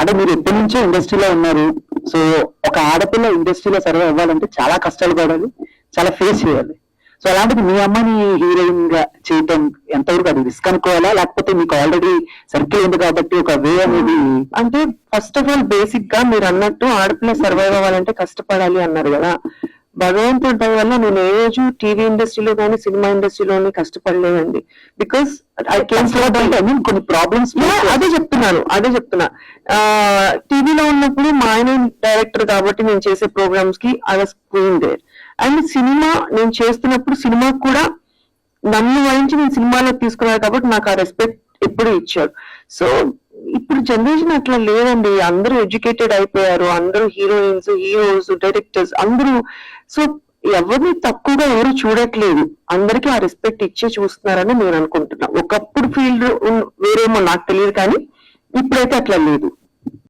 అంటే మీరు ఎప్పటి నుంచో ఇండస్ట్రీలో ఉన్నారు. సో ఒక ఆడపిల్ల ఇండస్ట్రీలో సర్వే అవ్వాలంటే చాలా కష్టాలు పడాలి, చాలా ఫేస్ చేయాలి. సో అలాంటిది మీ అమ్మని హీరోయిన్ గా చేయటం ఎంతవరకు అది రిస్క్ అనుకోవాలా, లేకపోతే మీకు ఆల్రెడీ సర్కిల్ ఉంది కాబట్టి ఒక వే అనేది? అంటే ఫస్ట్ ఆఫ్ ఆల్ బేసిక్ గా మీరు అన్నట్టు ఆడపిల్ల సర్వైవ్ అవ్వాలంటే కష్టపడాలి అన్నారు కదా. భగవంతుడి దయ వల్ల నేను ఏ రోజు టీవీ ఇండస్ట్రీలో కానీ సినిమా ఇండస్ట్రీలోని కష్టపడలేదండి. బికాస్ ఐ కేమ్ కొన్ని ప్రాబ్లమ్స్ అదే చెప్తున్నా. టీవీలో ఉన్నప్పుడు మా ఆయన డైరెక్టర్ కాబట్టి నేను చేసే ప్రోగ్రామ్స్ కి I was queen there. And cinema నేను చేస్తున్నప్పుడు సినిమాకి కూడా నన్ను వహించి నేను సినిమాలో తీసుకున్నారు కాబట్టి నాకు ఆ రెస్పెక్ట్ ఎప్పుడు ఇచ్చారు. సో ఇప్పుడు జనరేషన్ అట్లా లేదండి, అందరూ ఎడ్యుకేటెడ్ అయిపోయారు, అందరూ హీరోయిన్స్, హీరోస్, డైరెక్టర్స్ అందరూ. సో ఎవరిని తక్కువగా ఎవరు చూడట్లేదు, అందరికీ ఆ రెస్పెక్ట్ ఇచ్చే చూస్తున్నారని నేను అనుకుంటున్నా. ఒకప్పుడు ఫీల్డ్ వేరేమో నాకు తెలియదు కానీ ఇప్పుడైతే అట్లా లేదు.